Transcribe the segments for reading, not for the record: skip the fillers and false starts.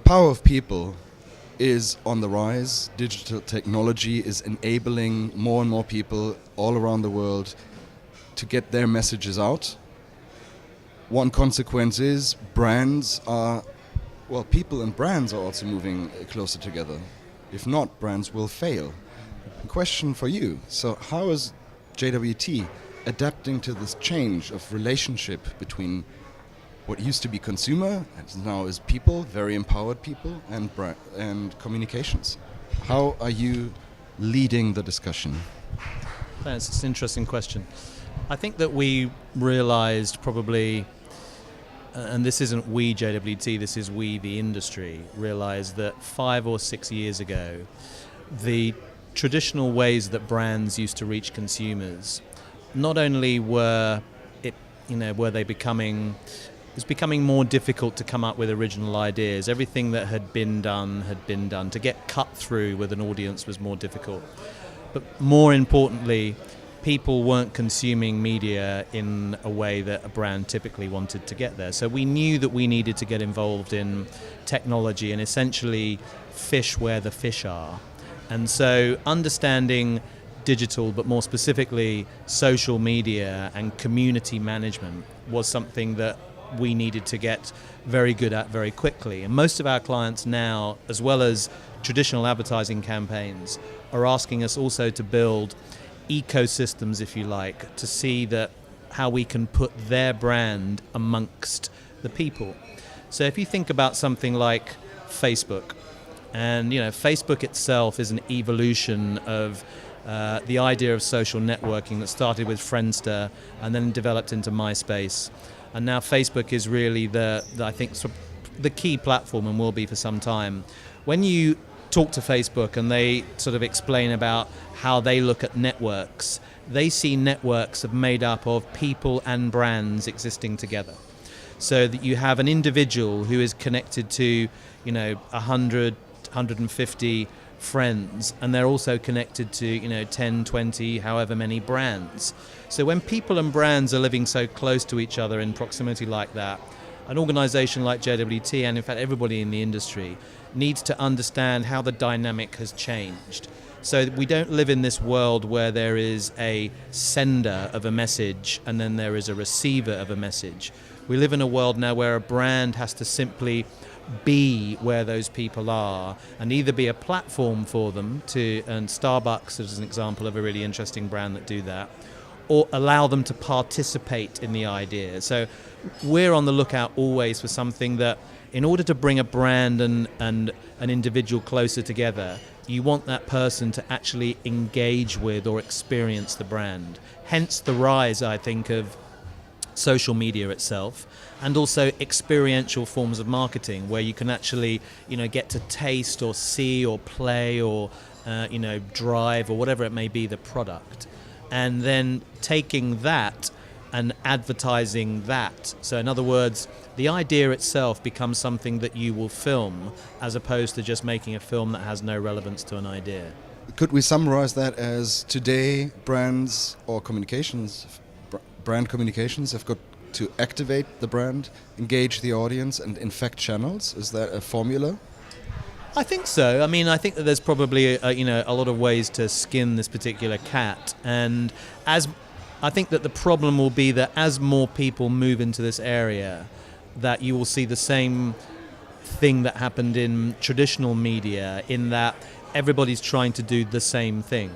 power of people is on the rise. Digital technology is enabling more and more people all around the world to get their messages out. One consequence is people and brands are also moving closer together. If not, brands will fail. A question for you. So how is JWT adapting to this change of relationship between what used to be consumer and now is people, very empowered people, and communications? How are you leading the discussion? That's an interesting question. I think that we realized probably, and this isn't we JWT, this is we the industry, realized that 5 or 6 years ago, the traditional ways that brands used to reach consumers, not only were they becoming, it was becoming more difficult to come up with original ideas. Everything that had been done. To get cut through with an audience was more difficult. But more importantly, people weren't consuming media in a way that a brand typically wanted to get there. So we knew that we needed to get involved in technology and essentially fish where the fish are. And so understanding digital, but more specifically social media and community management was something that we needed to get very good at very quickly. And most of our clients now, as well as traditional advertising campaigns, are asking us also to build ecosystems, if you like, to see that how we can put their brand amongst the people. So if you think about something like Facebook, and Facebook itself is an evolution of the idea of social networking that started with Friendster and then developed into MySpace. And now Facebook is really I think the key platform and will be for some time. When you talk to Facebook and they sort of explain about how they look at networks, they see networks made up of people and brands existing together. So that you have an individual who is connected to 100, 150 friends, and they're also connected to 10, 20, however many brands. So when people and brands are living so close to each other in proximity like that, an organization like JWT, and in fact everybody in the industry, needs to understand how the dynamic has changed. So we don't live in this world where there is a sender of a message and then there is a receiver of a message. We live in a world now where a brand has to simply be where those people are and either be a platform for them and Starbucks is an example of a really interesting brand that do that, or allow them to participate in the idea. So we're on the lookout always for something that, in order to bring a brand and an individual closer together, you want that person to actually engage with or experience the brand. Hence the rise, I think, of social media itself, and also experiential forms of marketing where you can actually get to taste or see or play or drive or whatever it may be the product, and then taking that and advertising that. So in other words, the idea itself becomes something that you will film as opposed to just making a film that has no relevance to an idea. Could we summarize that as today brand communications have got to activate the brand, engage the audience, and infect channels? Is that a formula? I think so. I mean, I think that there's probably a lot of ways to skin this particular cat, and I think that the problem will be that as more people move into this area, that you will see the same thing that happened in traditional media, in that everybody's trying to do the same thing.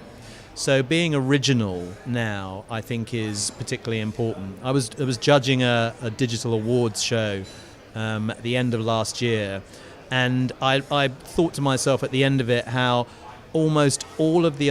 So being original now, I think, is particularly important. I was judging a digital awards show at the end of last year, and I thought to myself at the end of it how almost all of the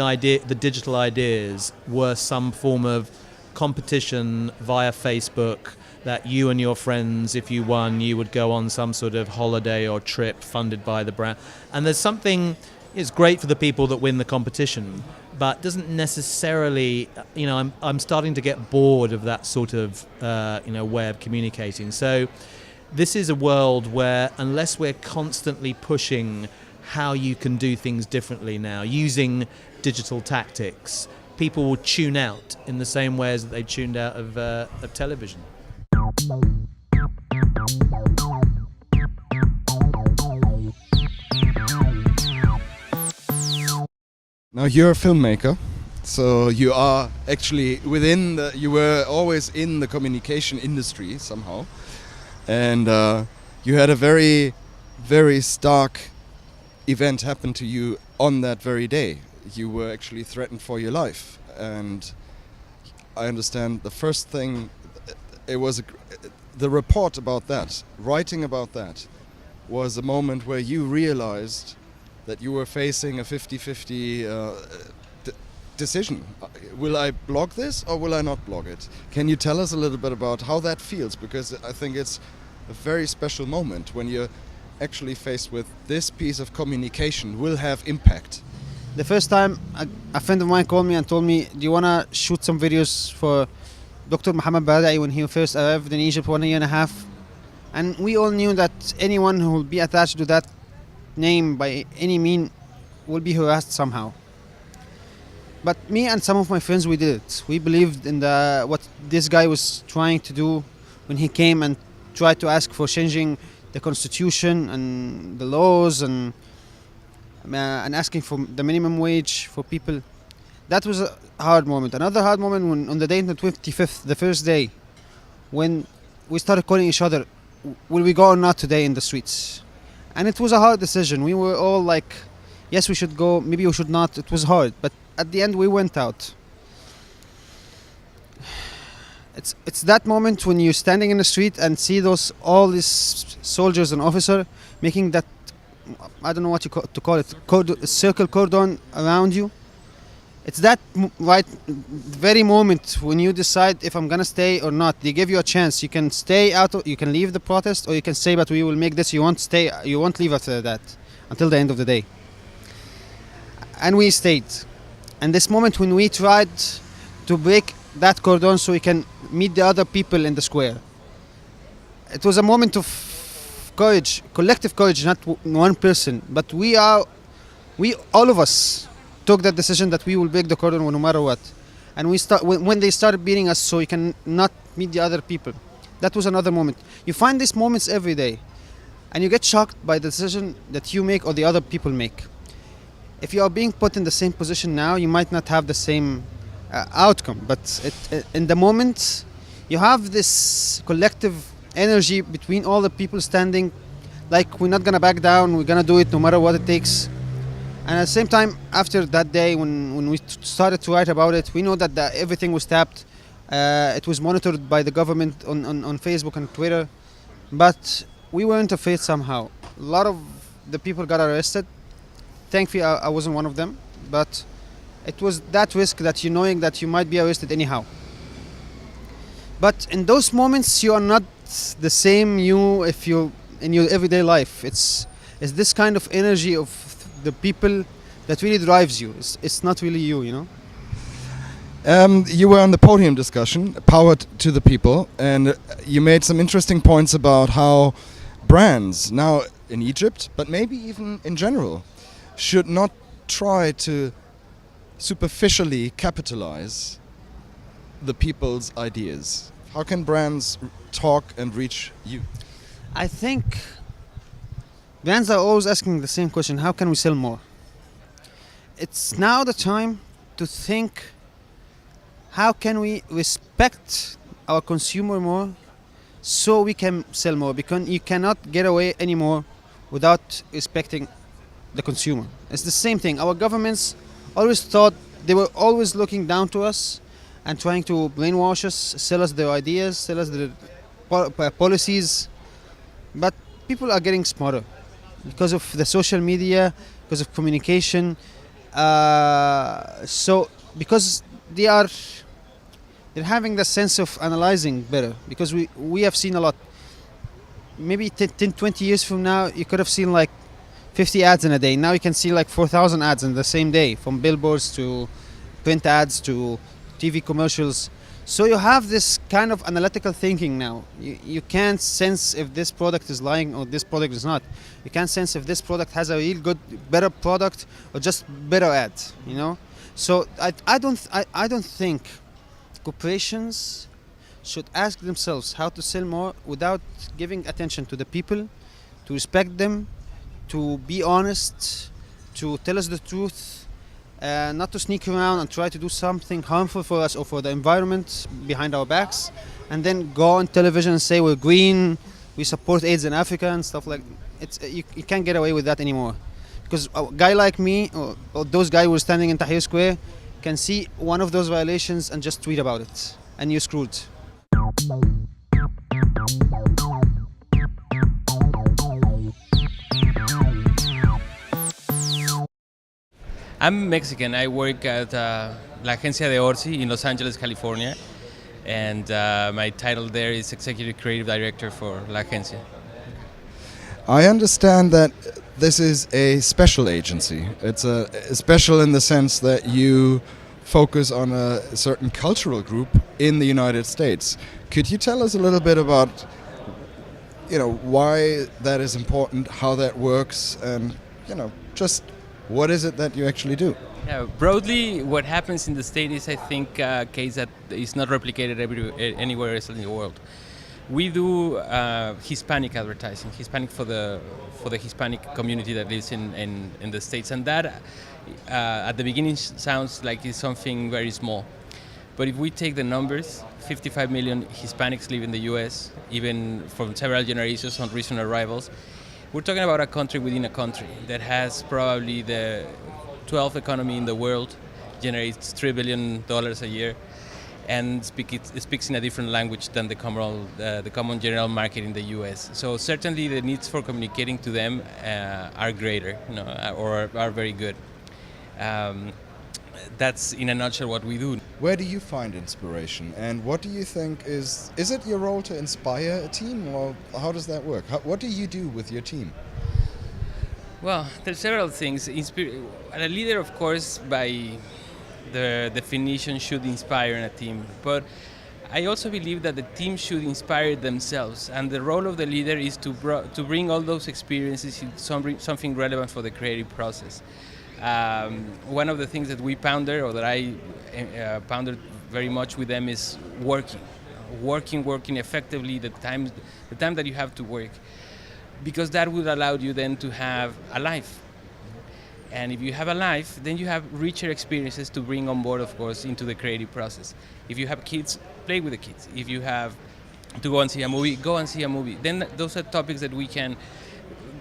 digital ideas were some form of competition via Facebook, that you and your friends, if you won, you would go on some sort of holiday or trip funded by the brand. And there's something, it's great for the people that win the competition, but doesn't necessarily, I'm starting to get bored of that sort of, way of communicating. So this is a world where, unless we're constantly pushing how you can do things differently now, using digital tactics, people will tune out in the same way as they tuned out of television. Now you're a filmmaker, so you are actually you were always in the communication industry somehow, and you had a very, very stark event happen to you on that very day. You were actually threatened for your life, and I understand the first thing, it was the report about that, writing about that, was a moment where you realized that you were facing a 50-50 decision. Will I blog this or will I not blog it? Can you tell us a little bit about how that feels? Because I think it's a very special moment when you're actually faced with this piece of communication will have impact. The first time a friend of mine called me and told me, do you want to shoot some videos for Dr. Muhammad Baradei when he first arrived in Egypt 1.5 years? And we all knew that anyone who will be attached to that name by any mean will be harassed somehow. But me and some of my friends, we did it. We believed in what this guy was trying to do when he came and tried to ask for changing the constitution and the laws and asking for the minimum wage for people. That was a hard moment. Another hard moment when on the day, the 25th, the first day, when we started calling each other, will we go or not today in the streets? And it was a hard decision. We were all like, yes, we should go, maybe we should not. It was hard, but at the end we went out. It's that moment when you're standing in the street and see all these soldiers and officers making that, I don't know what to call it, circle cordon around you. It's that very moment when you decide if I'm gonna stay or not. They give you a chance. You can stay out, you can leave the protest, or you can say, but we will make this. You won't stay. You won't leave after that until the end of the day. And we stayed. And this moment when we tried to break that cordon so we can meet the other people in the square, it was a moment of courage, collective courage, not one person, but we all of us took that decision that we will break the cordon no matter what. And when they started beating us so you can not meet the other people, that was another moment. You find these moments every day and you get shocked by the decision that you make or the other people make. If you are being put in the same position now, you might not have the same outcome, but in the moment you have this collective energy between all the people standing like we're not gonna back down, we're gonna do it no matter what it takes. And at the same time, after that day, when we started to write about it, we know that everything was tapped. It was monitored by the government on Facebook and Twitter. But we weren't afraid somehow. A lot of the people got arrested. Thankfully, I wasn't one of them. But it was that risk that knowing that you might be arrested anyhow. But in those moments, you are not the same you if you're in your everyday life. It's this kind of energy of the people that really drives you. It's not really you know. You were on the podium discussion, Power to the People, and you made some interesting points about how brands now in Egypt, but maybe even in general, should not try to superficially capitalize the people's ideas. How can brands talk and reach you? I think brands are always asking the same question: how can we sell more? It's now the time to think, how can we respect our consumer more so we can sell more? Because you cannot get away anymore without respecting the consumer. It's the same thing. Our governments always thought they were always looking down to us and trying to brainwash us, sell us their ideas, sell us their policies. But people are getting smarter because of the social media, because of communication. So because they're having the sense of analyzing better, because we have seen a lot. Maybe 10, 20 years from now, you could have seen like 50 ads in a day. Now you can see like 4,000 ads in the same day, from billboards to print ads to TV commercials. So you have this kind of analytical thinking now. You can't sense if this product is lying or this product is not. You can't sense if this product has a real good, better product or just better ads, you know? So I don't think corporations should ask themselves how to sell more without giving attention to the people, to respect them, to be honest, to tell us the truth, not to sneak around and try to do something harmful for us or for the environment behind our backs, and then go on television and say we're green, we support AIDS in Africa and stuff like. You can't get away with that anymore, because a guy like me or those guys who are standing in Tahrir Square can see one of those violations and just tweet about it, and you're screwed. I'm Mexican. I work at La Agencia de ORCI in Los Angeles, California, and my title there is Executive Creative Director for La Agencia. I understand that this is a special agency. It's a special in the sense that you focus on a certain cultural group in the United States. Could you tell us a little bit about, why that is important, how that works, and just what is it that you actually do? Yeah, broadly, what happens in the States is, I think, a case that is not replicated anywhere else in the world. We do Hispanic advertising, Hispanic for the Hispanic community that lives in the States, and that at the beginning sounds like it's something very small. But if we take the numbers, 55 million Hispanics live in the U.S., even from several generations on recent arrivals. We're talking about a country within a country that has probably the 12th economy in the world, generates $3 billion a year, and it speaks in a different language than the common general market in the U.S. So certainly the needs for communicating to them are greater, or are very good. That's in a nutshell what we do. Where do you find inspiration, and what do you think is it your role to inspire a team, or how does that work? What do you do with your team? Well, there's several things. A leader, of course, by the definition, should inspire in a team, but I also believe that the team should inspire themselves, and the role of the leader is to bring all those experiences into something relevant for the creative process. One of the things that we ponder, or that I pondered very much with them, is working effectively, the time that you have to work, because that would allow you then to have a life. And if you have a life, then you have richer experiences to bring on board, of course, into the creative process. If you have kids, play with the kids. If you have to go and see a movie, go and see a movie. Then those are topics that we can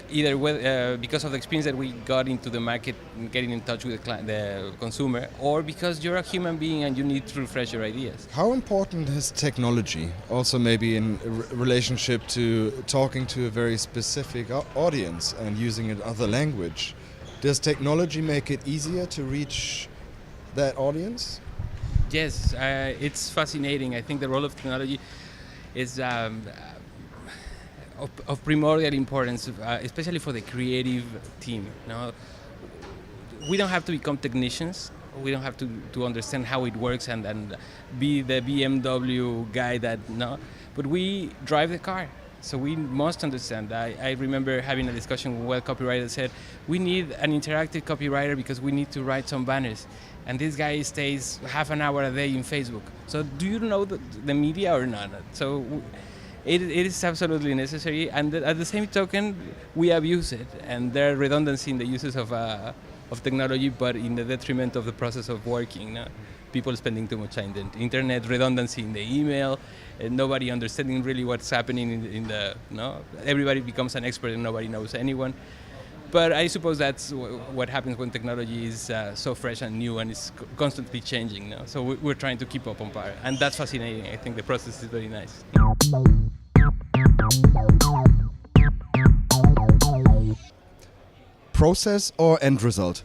either because of the experience that we got into the market, getting in touch with the consumer, or because you're a human being and you need to refresh your ideas. How important is technology, also maybe in relationship to talking to a very specific audience and using another language? Does technology make it easier to reach that audience? Yes, it's fascinating. I think the role of technology is of primordial importance, especially for the creative team. We don't have to become technicians. We don't have to understand how it works and be the BMW guy but we drive the car. So we must understand. I remember having a discussion with a copywriter that said, we need an interactive copywriter because we need to write some banners. And this guy stays half an hour a day in Facebook. So do you know the media or not? So it is absolutely necessary, and at the same token, we abuse it, and there are redundancy in the uses of technology, but in the detriment of the process of working. People spending too much time in the internet, redundancy in the email, and nobody understanding really what's happening everybody becomes an expert and nobody knows anyone. But I suppose that's what happens when technology is so fresh and new and is constantly changing. So we're trying to keep up on par, and that's fascinating. I think the process is very nice. Process or end result?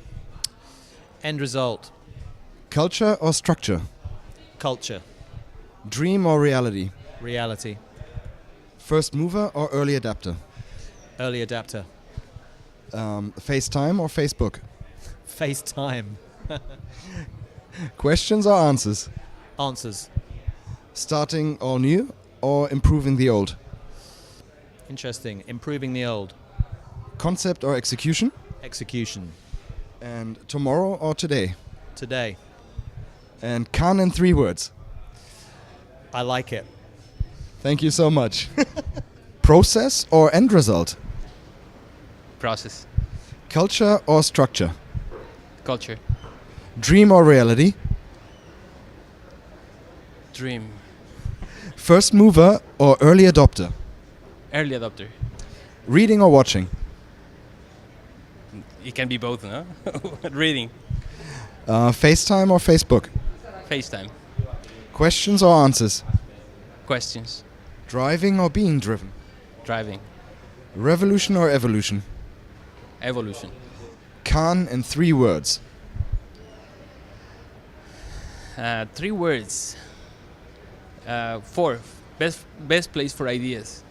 End result. Culture or structure? Culture. Dream or reality? Reality. First mover or early adapter? Early adapter. FaceTime or Facebook? FaceTime. Questions or answers? Answers. Starting all new or improving the old? Interesting. Improving the old. Concept or execution? Execution. And tomorrow or today? Today. And Cannes in 3 words? I like it. Thank you so much. Process or end result? Process. Culture or structure? Culture. Dream or reality? Dream. First mover or early adopter? Early adopter. Reading or watching? It can be both, no? Reading. FaceTime or Facebook? FaceTime. Questions or answers? Questions. Driving or being driven? Driving. Revolution or evolution? Evolution. Khan in 3 words. 3 words. 4. Best place for ideas.